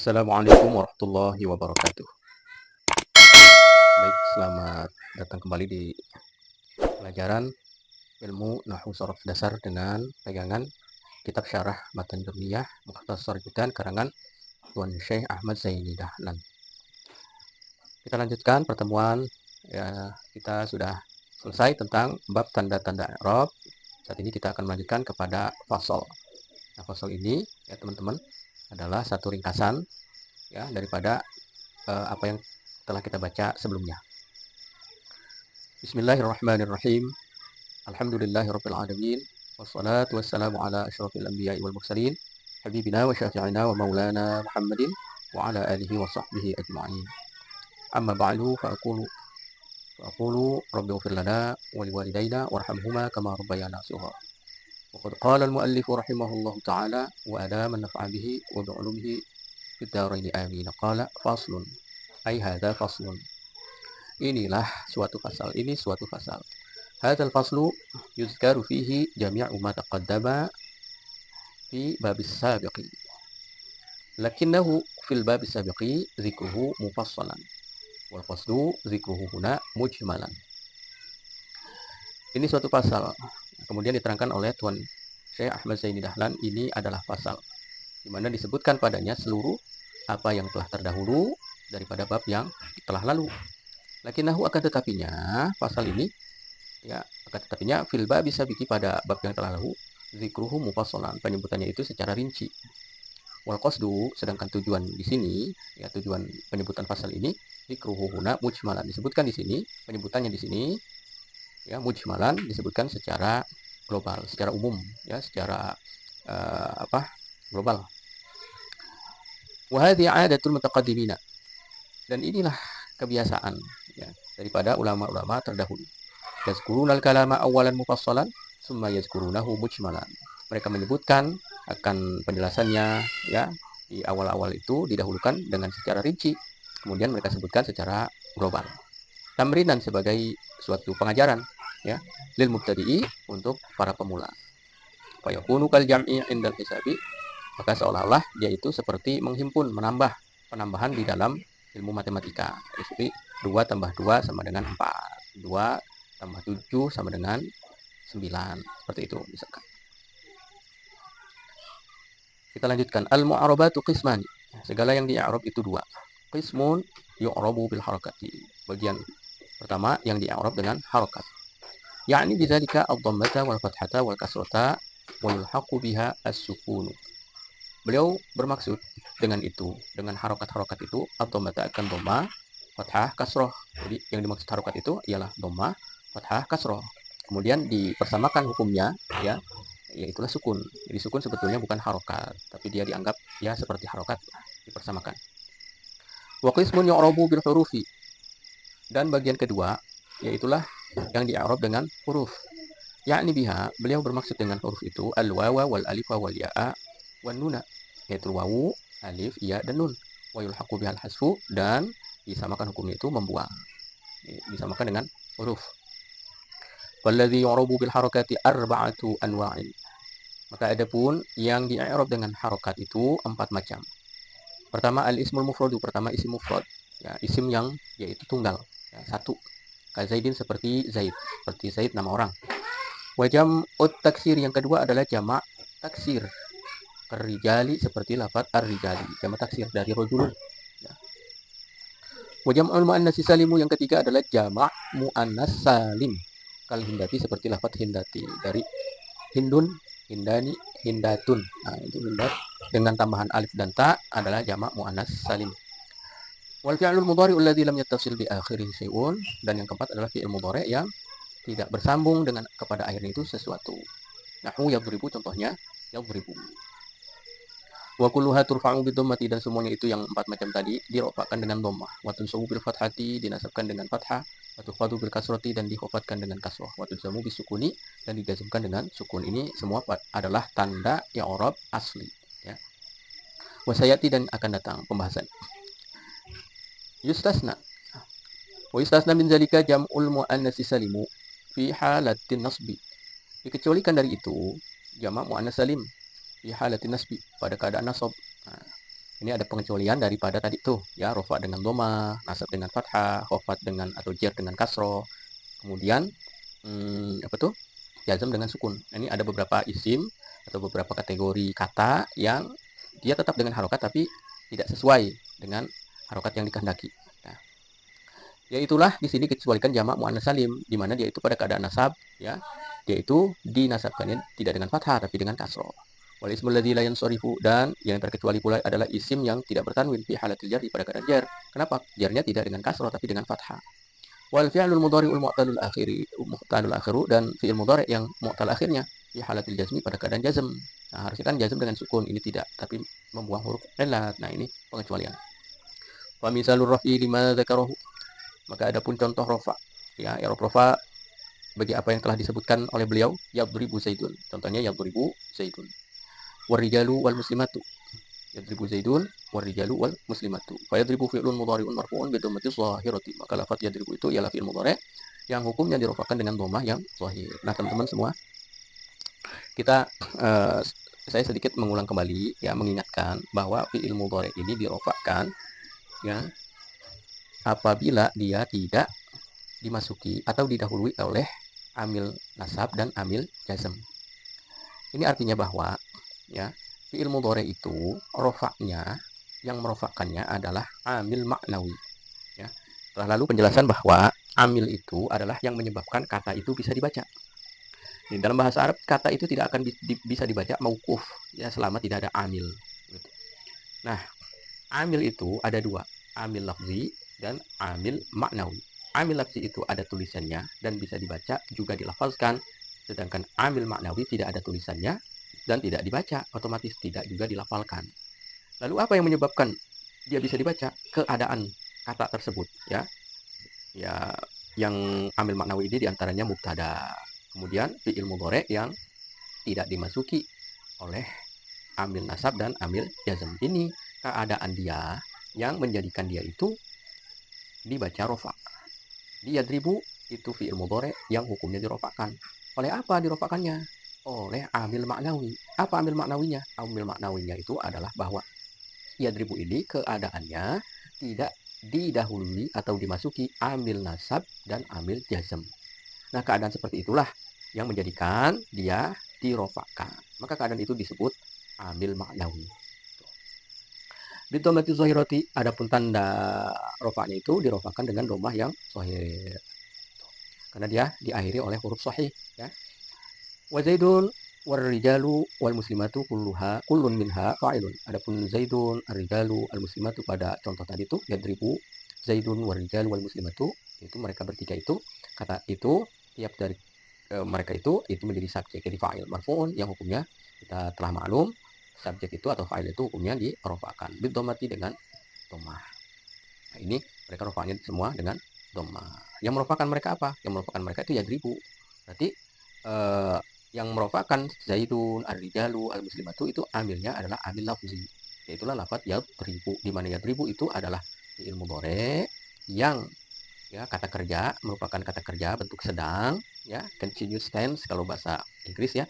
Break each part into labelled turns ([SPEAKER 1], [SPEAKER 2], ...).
[SPEAKER 1] Assalamualaikum warahmatullahi wabarakatuh. Baik, selamat datang kembali di pelajaran ilmu Nahwu Sorof Dasar dengan pegangan kitab syarah Matan Jurmiyah Mukhtasar Judan karangan Tuan Syekh Ahmad Zaini Dahlan. Kita lanjutkan pertemuan, ya, kita sudah selesai tentang bab tanda-tanda i'rab. Saat ini kita akan melanjutkan kepada fasal. Nah, fasal ini ya teman-teman adalah satu ringkasan ya daripada apa yang telah kita baca sebelumnya. Bismillahirrahmanirrahim. Alhamdulillahirabbil alamin. Wassalatu wassalamu ala asyrafil anbiya'i wal mursalin habibina wa syafi'ina wa maulana Muhammadin wa ala alihi wa sahbihi ajma'in. Amma ba'du fa aqulu rabbi ighfir lana wa liwalidayna warhamhuma kama rabbayana shighara. Wa qad qala al-muallif rahimahullahu ta'ala wa adama an-naf'a bihi wa bi'ulumihi fid dharain amin. Qala faslun ay hadza faslun. Inilah suatu fasal, ini suatu fasal. Hadzal faslu yuzkaru fihi jami'u ma taqaddama fi babis sabiqi. Lakinnahu fil babis sabiqi dzikruhu mufassalan. Wal faslu dzikruhu huna mujmalan. Ini suatu fasal. Kemudian diterangkan oleh Tuan Syekh Ahmad Zaini Dahlan, ini adalah fasal di mana disebutkan padanya seluruh apa yang telah terdahulu daripada bab yang telah lalu. Lakinnahu akan tetapinya pasal ini ya akan tetapinya fil babi sabiqi pada bab yang telah lalu zikruhu mufassalan, penyebutannya itu secara rinci. Wal qasdu, sedangkan tujuan di sini ya tujuan penyebutan pasal ini zikruhu huna mujmalan, disebutkan di sini penyebutannya di sini ya mujmalan, disebutkan secara global, secara umum ya secara global. Wa hadhihi 'adatul mutaqaddimina, dan inilah kebiasaan ya daripada ulama-ulama terdahulu. Yazkurunal kalama awalan mufassalan summa yazkurunahu mujmalan. Mereka menyebutkan akan penjelasannya ya di awal-awal itu didahulukan dengan secara rinci, kemudian mereka sebutkan secara global. Tamrinan sebagai suatu pengajaran ya lil mubtadi'i, untuk para pemula. Fa yakunu kal jam'i indal hisabi, maka seolah-olah dia itu seperti menghimpun, menambah, penambahan di dalam ilmu matematika. Jadi 2 tambah 2 sama dengan 4. 2 tambah 7 sama dengan 9. Seperti itu misalkan. Kita lanjutkan. Al-mu'arabatu qismani. Segala yang di-i'rab itu 2. Qismun yu'rabu bil harakati. Bagian pertama yang di-i'rab dengan harakat. Ya'ni bidzalika ad-dhammata wal fathata wal kasrata wa yulhaqu biha as-sukunu. Beliau bermaksud dengan itu, dengan harokat-harokat itu, ad-dhammata akan dhamma, fathah, kasroh. Jadi yang dimaksud harokat itu ialah dhamma, fathah, kasroh. Kemudian dipersamakan hukumnya, ya, yaitulah sukun. Jadi sukun sebetulnya bukan harokat, tapi dia dianggap ya seperti harokat, dipersamakan. Wa qismun yu'rabu bil hurufi. Dan bagian kedua, yaitulah yang di-i'rab dengan huruf. Yakni biha, beliau bermaksud dengan huruf itu al-wawa wal alifa wal ya'a wan nuna, yaitu wawu, alif, ya, dan nun. Wa yulhaqu bihal hasfu, dan disamakan hukumnya itu membuang. Disamakan dengan huruf. Walladzi yu'rabu bil harakati arba'atu anwa'in. Maka adapun yang di-i'rab dengan harakat itu 4 macam. Pertama al-ismul mufradu, pertama isim mufrad. Ya, isim yang yaitu tunggal, ya, satu. Ka Zaidin, seperti Zaid, seperti Zaid nama orang. Wa jam'ut taksir, yang kedua adalah jamak taksir. Ar-rijali, seperti lafaz ar-rijali, jamak taksir dari rajulun. Ya. Wa jam'ul muannats salimu, yang ketiga adalah jamak muannas salim. Kal hindati, seperti lafaz hindati dari hindun, hindani, hindatun. Nah, itu hindat dengan tambahan alif dan ta adalah jamak muannas salim. Wal fi'lul mudhari'u alladzi lam yattasil bi akhirih syai'un, dan yang keempat adalah fi'il mudhari' yang tidak bersambung dengan kepada akhirnya itu sesuatu. Nahwu yadhribu, contohnya yadhribu. Wa kulluha turfa'u bi dhammati, dan semuanya itu yang 4 macam tadi dirofakkan dengan dhammah. Wa tunsabu bil fathati, dinasabkan dengan fathah. Wa tukhfadu bil kasrati, dan dikhafatkan dengan kasrah. Wa tunsamu bis sukuni, dan dijazmkan dengan sukun. Ini semua adalah tanda i'rab asli, ya. Wa sayati, dan akan datang pembahasan. Yustasna. Wa yustasna min zalika jam'ul muannas salimu fi halatin nasbi. Dikecualikan dari itu jamak muannas salim fi halatin nasbi, pada keadaan nasab. Nah, Ini ada pengecualian daripada tadi tuh, ya, rofa dengan doma, nasab dengan fathah, khofat dengan atau jar dengan kasro, kemudian apa tuh, jazm dengan sukun. Ini ada beberapa isim atau beberapa kategori kata yang dia tetap dengan harokat tapi tidak sesuai dengan harokat yang dikehendaki. Nah, yaitulah di sini kecualikan jamak muannats salim, di mana dia itu pada keadaan nasab, ya, dia itu dinasabkannya tidak dengan fathah tapi dengan kasroh. Wal ismul ladzi la yansarifu, dan yang terkecuali pula adalah isim yang tidak bertanwin fi halatil jar, pada keadaan jar. Kenapa? Jarnya tidak dengan kasroh tapi dengan fathah. Wal fi'lul mudhari'ul mu'talul akhiru, dan fi'il mudhari' yang mu'tal akhirnya fi halatil jazmi, pada keadaan jazm. Nah, harusnya kan jazm dengan sukun, ini tidak, tapi membuang huruf illat. Nah, ini pengecualian. Wa misalur raf'i lima dzakarahu, maka adapun contoh rofa, ya, i'rab rofa bagi apa yang telah disebutkan oleh beliau, yadribu zaidun. Contohnya yadribu zaidun. Warijalu wal muslimatu, yadribu zaidun warijalu wal muslimatu. Fa yadribu fi'lun mudhari'un marfu'un bi dhammati dhahirati. Maka lafaz yadribu itu ialah fi'il mudhari' yang hukumnya dirofakan dengan dhammah yang zahir. Nah, teman-teman semua, kita saya sedikit mengulang kembali, ya, mengingatkan bahwa fi'il mudhari' ini dirofakkan, ya, apabila dia tidak dimasuki atau didahului oleh amil nasab dan amil jazm. Ini artinya bahwa, ya, fi'il mudhari itu rofaknya, yang merofakkannya adalah amil maknawi, ya. Telah lalu penjelasan bahwa amil itu adalah yang menyebabkan kata itu bisa dibaca. Di dalam bahasa Arab, kata itu tidak akan bisa dibaca mauquf, ya, selama tidak ada amil. Nah, amil itu ada dua, amil lafzi dan amil maknawi. Amil lafzi itu ada tulisannya dan bisa dibaca, juga dilafazkan. Sedangkan amil maknawi tidak ada tulisannya dan tidak dibaca, otomatis tidak juga dilafalkan. Lalu apa yang menyebabkan dia bisa dibaca? Keadaan kata tersebut, ya. Ya, yang amil maknawi ini diantaranya mubtada, kemudian fi'il mudhari yang tidak dimasuki oleh amil nasab dan amil jazm. Ini keadaan dia yang menjadikan dia itu dibaca rofa. Yadribu itu fi'il mudhari yang hukumnya dirofakkan. Oleh apa dirofakkannya? Oleh amil maknawi. Apa amil maknawinya? Amil maknawinya itu adalah bahwa yadribu ini keadaannya tidak didahului atau dimasuki amil nasab dan amil jazm. Nah, keadaan seperti itulah yang menjadikan dia dirofakkan. Maka keadaan itu disebut amil maknawi. Bidomati zahirati, adapun tanda rofaknya itu dirofakkan dengan domah yang zahir, karena dia diakhiri oleh huruf sahih, ya. Wa zaidun wal rijalu wal muslimatu kulluha kullun minha fa'ilun. Adapun zaidun, ar-rijalu, al-muslimatu pada contoh tadi itu yadribu zaidun wal rijalu wal muslimatu, itu mereka bertiga itu, kata itu tiap dari mereka itu menjadi subjek, jadi fa'il marfu'un yang hukumnya kita telah maklum, subjek itu atau fa'il itu hukumnya dirofakkan bidomati dengan domah. Nah, ini mereka rofaknya semua dengan domah. Yang merofakkan mereka apa? Yang merofakkan mereka itu yadribu. Berarti yang merofakkan zaidun, ar-rijalu, al-muslimatu itu amilnya adalah amil lafzi, yaitulah lafaz yadribu, di mana yadribu itu adalah fi'il mudhari yang, ya, kata kerja, merupakan kata kerja bentuk sedang, ya, continuous tense kalau bahasa Inggris, ya.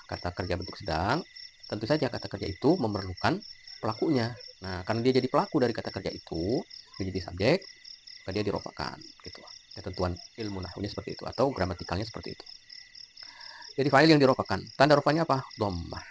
[SPEAKER 1] Kata kerja bentuk sedang, tentu saja kata kerja itu memerlukan pelakunya. Nah, karena dia jadi pelaku dari kata kerja itu, menjadi subjek, maka dia dirofakkan, gitu. Ketentuan ilmu nahwunya seperti itu, atau gramatikalnya seperti itu. Jadi fa'il yang dirofakkan, tanda rofanya apa? Dhammah.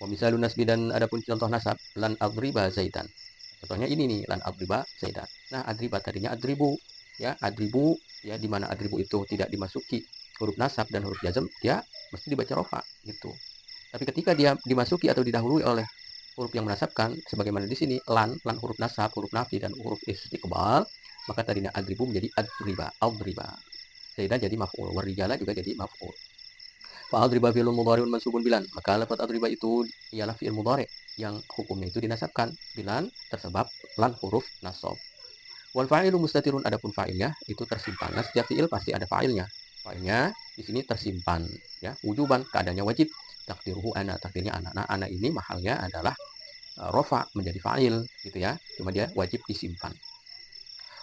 [SPEAKER 1] Wa misalun nasbi, dan adapun contoh nasab, lan adriba zaidan. Contohnya ini nih, lan adriba zaidan. Nah, adriba tadinya adribu, ya, adribu, ya, di mana adribu itu tidak dimasuki huruf nasab dan huruf jazm, dia mesti dibaca rofa, gitu. Tapi ketika dia dimasuki atau didahului oleh huruf yang menasabkan, sebagaimana di sini lan huruf nasab, huruf nafi, dan huruf istiqbal, maka tadinya adribu menjadi adriba. Zaidan jadi maf'ul, warijala juga jadi maf'ul. Fa'adriba fi'lun mudhari'un mansubun bilan. Maka lafaz adriba itu ialah fi'il mudhari yang hukumnya itu dinasabkan bilan tersebab lan huruf nasab. Wal fa'ilu mustatirun, adapun fa'ilnya itu tersimpan. Nah, setiap fi'il pasti ada fa'ilnya. Fa'ilnya di sini tersimpan, ya, wujuban, keadaannya wajib. Takdiruhu ana, takdirnya ana. Nah, ana ini mahalnya adalah rofa menjadi fa'il, gitu, ya. Cuma dia wajib disimpan.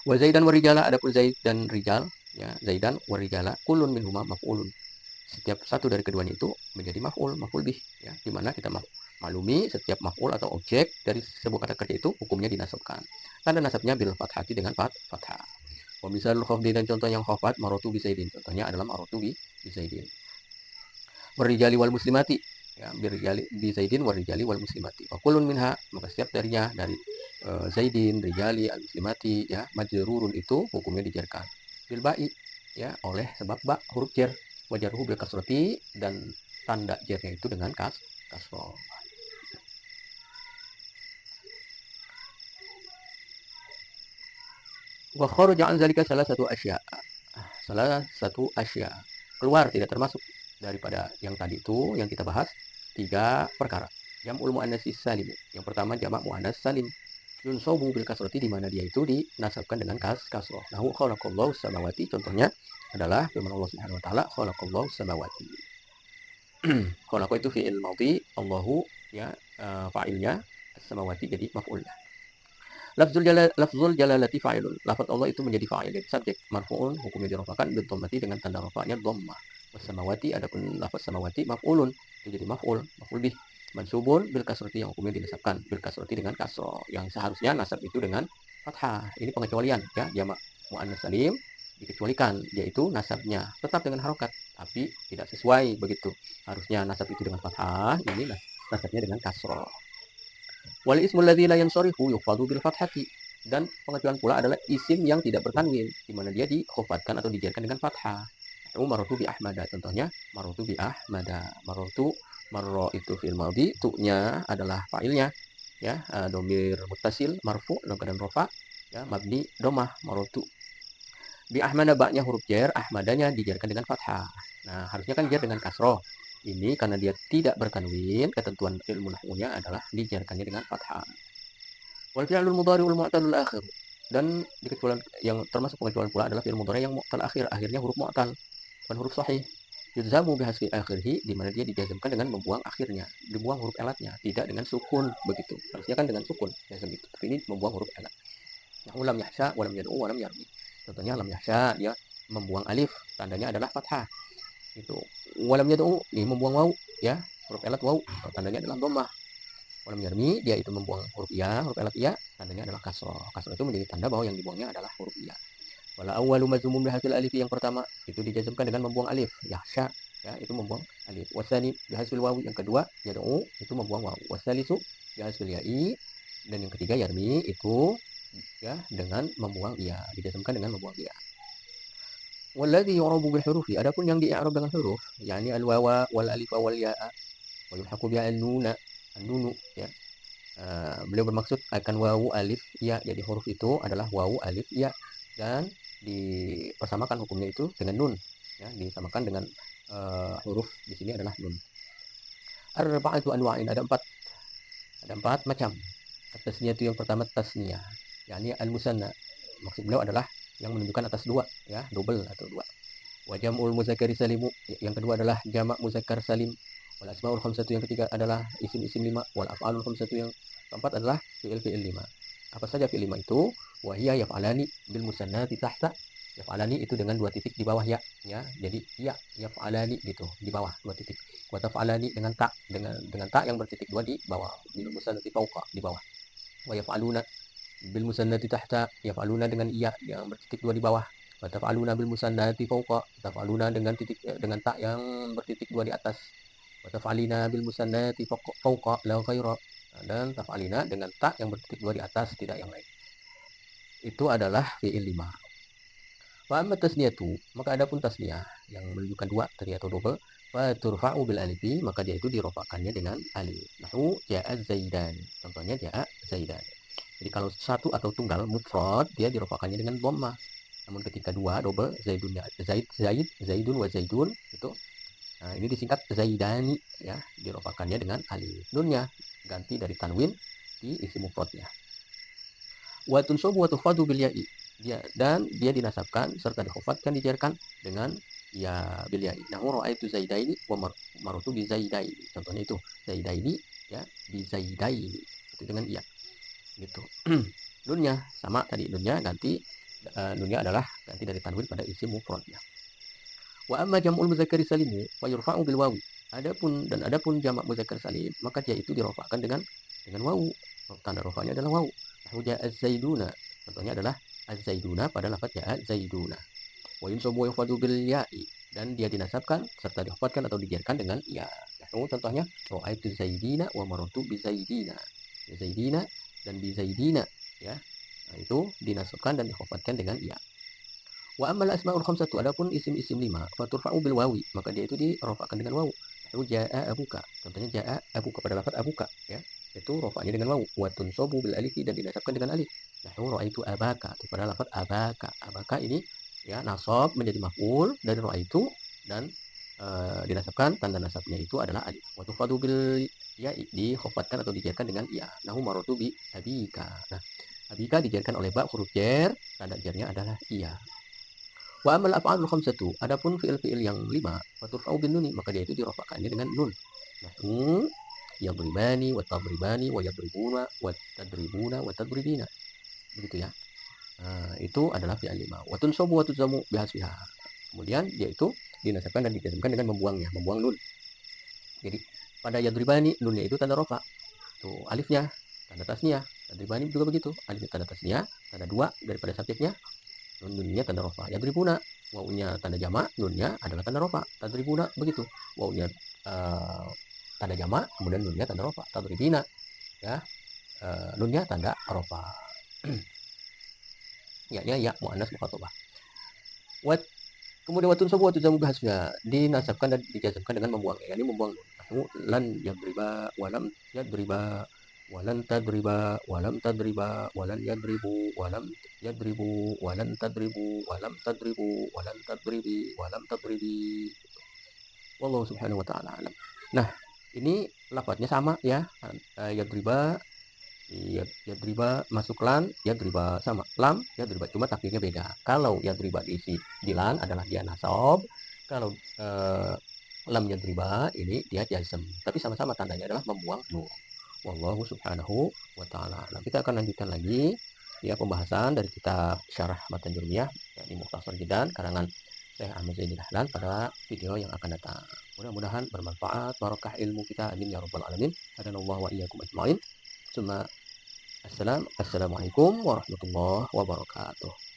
[SPEAKER 1] Wa zaidan wa rijala, adapun zaid dan rijal, ya, zaidan wa rijala kullun minhuma maf'ulun. Setiap satu dari keduanya itu menjadi maf'ul bih, ya, di mana kita Maklumi setiap maf'ul atau objek dari sebuah kata kerja itu hukumnya dinasabkan. Tanda nasabnya bil fathati dengan fathah. Wa misalul khafdi dan contoh yang khafat marotu bi zaidin. Contohnya adalah marotu bi zaidin. Warijali wal muslimati, ya, birijali bi zaidin warijali wal muslimati. Wa kullun minha, maka setiap darinya dari zaidin, rijali, al muslimati, ya, majrurun itu hukumnya dijarkan bil ba'i, ya, oleh sebab ba huruf jar, wajarhu bil kasrati, dan tanda jarnya itu dengan kasroh. Wa kharaja an zalika salah satu asya, keluar tidak termasuk daripada yang tadi itu yang kita bahas 3 perkara. Jam'ul muannats salim, yang pertama jamak muannats salim, yunsabu bil kasrati, di mana dia itu dinasabkan dengan kasroh. Nahu khalaqallahu samawati, contohnya adalah firman Allah Subhanahu wa taala, khalaqallahu samawati. Khalaqa itu fi'il madhi, Allahu, ya, fa'ilnya, samawati jadi maf'ulnya. Lafzul jalalati fa'ilun. Lafaz Allah itu menjadi fa'il, subjek, marfu'un, hukumnya dirafa'kan bil dhammati, dengan tanda rafa'nya dhammah. Wasamawati, adapun lafaz samawati maf'ulun, itu jadi maf'ul bih. Mansubun bil kasrati, yang hukumnya dinasabkan bil kasrati dengan kasroh, yang seharusnya nasab itu dengan fathah. Ini pengecualian, ya, jamak muannats salim dikecualikan, yaitu nasabnya tetap dengan harokat, tapi tidak sesuai begitu. Harusnya nasab itu dengan fathah, ini nasabnya dengan kasroh. Wal ismul ladzi la yansarifu yukhfadu bil fathati, dan pengecualian pula adalah isim yang tidak bertanwin, di mana dia dikhafatkan atau dijarkan dengan fathah. Marotu bi ahmada, contohnya marotu bi ahmada. Marotu, marro itu fi'il madhi, tu-nya adalah fa'ilnya, ya, domir muttasil marfu dalam keadaan rafa, ya, mabni domah marotu. Bi ahmada, ba-nya huruf jar, ahmadanya dijarkan dengan fathah. Nah, harusnya kan jar dengan kasroh. Ini karena dia tidak bertanwin, ketentuan ilmu nahwunya adalah dijarkannya dengan fathah. Wal fi'lul mudhari'ul mu'talul akhir, dan dikecualian yang termasuk pengecualian pula adalah fi'il mudhari yang mu'tal akhir, akhirnya huruf mu'tal, bukan huruf sahih. Yudzamu bihasfi akhirhi, di mana dia dijazmkan dengan membuang akhirnya, dibuang huruf elatnya, tidak dengan sukun begitu. Harusnya kan dengan sukun jazm itu, tapi ini membuang huruf elat. Nahu lam yahsha wa lam yad'u wa lam yarmi. Contohnya lam yahsha, dia membuang alif, tandanya adalah fathah. Itu walam yad'u, ini membuang waw, ya, huruf elat waw, tandanya adalah dhammah. Walam yarmi, dia itu membuang huruf iya, huruf elat iya, tandanya adalah kasroh. Kasroh itu menjadi tanda bahwa yang dibuangnya adalah huruf iya. Wala awwalu mazmumun bihasil alif, yang pertama itu dijazmkan dengan membuang alif, yahsya, ya, itu membuang alif. Wasani bihasil wawi, yang kedua yad'u, itu membuang waw. Wasalisu bihasil ya'i, dan yang ketiga yarmi, itu, ya, dengan membuang iya, dijazmkan dengan membuang iya. Walladzi yu'rabu bil hurufi, adapun yang di-i'rab dengan huruf, yakni al-wawa wal alif wal ya'a, wa yulhaqu bi an-nunu, ya. Beliau bermaksud akan wawu alif ya, jadi huruf itu adalah wawu alif ya, dan dipersamakan hukumnya itu dengan nun, ya, disamakan dengan huruf di sini adalah nun. Arba'atu anwa'in, ada empat macam. Tasniyah itu yang pertama tasniyah, yakni al-musanna, maksud beliau adalah yang menunjukkan atas dua, ya, double atau dua. Wa jam'ul muzakkari salimu, yang kedua adalah jamak muzakkar salim. Wal asmaul khamsatu, yang ketiga adalah isim-isim 5. Wal af'alul khamsatu, yang keempat adalah fi'il 5. Apa saja fi'il 5 itu? Wa hiya yaf'alani bil musannati tahta. Yaf'alani itu dengan 2 titik di bawah ya, ya. Jadi ya yaf'alani gitu, di bawah 2 titik. Wa taf'alani dengan ta, dengan ta yang bertitik 2 di bawah. Bil musannati fawqa, di bawah. Wa yaf'aluna bil musannati tahta, yaf'aluna dengan iya yang bertitik 2 di bawah. Wa taf'aluna bil musannati fawqa, taf'aluna dengan ta yang bertitik 2 di atas. Wa taf'alina bil musannati fawqa la ghaira, dan taf'alina dengan ta yang bertitik 2 di atas, tidak yang lain. Itu adalah fi'il 5. Wa amma tasniyatu, maka adapun tasniyah yang menunjukkan 2 tadi atau double, fa turfa'u bil alifi, maka dia itu dirofakkannya dengan alif. Nahu ja'a zaidan, contohnya ja'a zaidan. Jadi kalau satu atau tunggal mufrad, dia dirofakkannya dengan dhammah. Namun ketika 2 double, zaidun wa zaidun, itu, nah, ini disingkat zaidani, ya, dirofakkannya dengan alif. Nunnya ganti dari tanwin di isim mufradnya. Wa tunsabu wa tukhfadu bil ya'i, dan dia dinasabkan serta dikhafatkan, dijarkan dengan ya bil ya'i. Nahu ra'aitu zaidaini wa marutu bi zaidaini, contohnya itu zaidaini, ya, bi zaidaini, itu dengan iya gitu. Nunnya sama tadi, nunnya ganti, nunnya adalah ganti dari tanwin pada isim mufradnya. Wa amma jam'ul muzakkari salimu fa yurfa'u bil wawi, Adapun jamak muzakkar salim, maka dia itu dirofakkan dengan wawu. Tanda rofaknya adalah wawu. Ja'a zaiduna. Contohnya adalah az-zaiduna pada lafaz ja'a zaiduna. Wa yunsabu wa yufadu bil ya'i, dan dia dinasabkan serta dihafadkan atau dijarkan dengan ya. Contohnya ra'aitu zaidina wa marartu bi zaidina. Zaidina dan bi zaidina, ya. Nah, itu dinasabkan dan dihafadkan dengan ya. Wa ammal asmaul khamsatu, adapun isim-isim 5, faturfa'u bil wawi, maka dia itu dirofakkan dengan wawu. Ja'a abuka. Contohnya ja'a abuka pada lafaz abuka, ya. Itu rofaknya dengan wawu. Wa tunsabu bil alifi, dan dinasabkan dengan alif. Ra'aitu abaka, itu pada lafaz abaka. Abaka ini ya nasab menjadi maf'ul dari ra'aitu, dan dinasabkan tanda nasabnya itu adalah alif. Wa tufadu bil ya, dikhafatkan atau dijarkan dengan ya. Nahu marartu bi abika. Nah, abika dijarkan oleh ba huruf jar, tanda jarnya adalah iya. Wa amal af'alul khamsatu, adapun fi'il-fi'il yang 5, faturfa'u bin nuni, maka dia itu dirofakkannya dengan nun. Nahu yadribani wa tadribani wa yadribuna wa tadribuna wa tadribina. Begitu ya. Nah, itu adalah fi'il 5. Wa tunsabu wa tuzamu bihasbiha. Kemudian dia itu dinasabkan dan dijazmkan dengan membuang nun. Jadi pada yadribani, nunnya itu tanda rofa. Tuh alifnya tanda tasniyah. Yadribani juga begitu. Alifnya tanda tasniyah, tanda 2 daripada subjeknya. Nunnya tanda rofa. Yadribuna, wawunya tanda jamak, nunnya adalah tanda rofa. Tadribuna begitu. Wawunya tanda jamak, kemudian nunnya tanda rofa. Tadribina, ya, nunnya tanda rofa. Ya muannas mukhatabah. Wat kemudian watun sabu watun jamu bahasnya dinasabkan dan dijazmkan dengan membuangnya. Yani membuang lan yadriba walam yadriba walan tadriba walam tadriba walan yadribu walam yadribu walan tadribu walam tadribu walan tadribi walam tadribi. Wallahu subhanahu wa ta'ala alam. Nah, ini lafadznya sama ya. Yadriba, yadriba masuk lan, yadriba sama lam, yadriba, cuma takdirnya beda. Kalau yadriba diisi di lan adalah dia nasab, kalau lam yadriba ini dia jazm, tapi sama-sama tandanya adalah membuang nun. Wallahu subhanahu wa ta'ala. Nah, kita akan lanjutkan lagi ya pembahasan dari kitab Syarah Matan Jurmiyah, yakni Mukhtasar Jidan karangan Syekh Ahmad Zaini Dahlan pada video yang akan datang. Mudah-mudahan bermanfaat, barakah ilmu kita, amin ya rabbal alamin. Hadanallahu wa iyyakum ajmain. Assalamualaikum warahmatullahi wabarakatuh.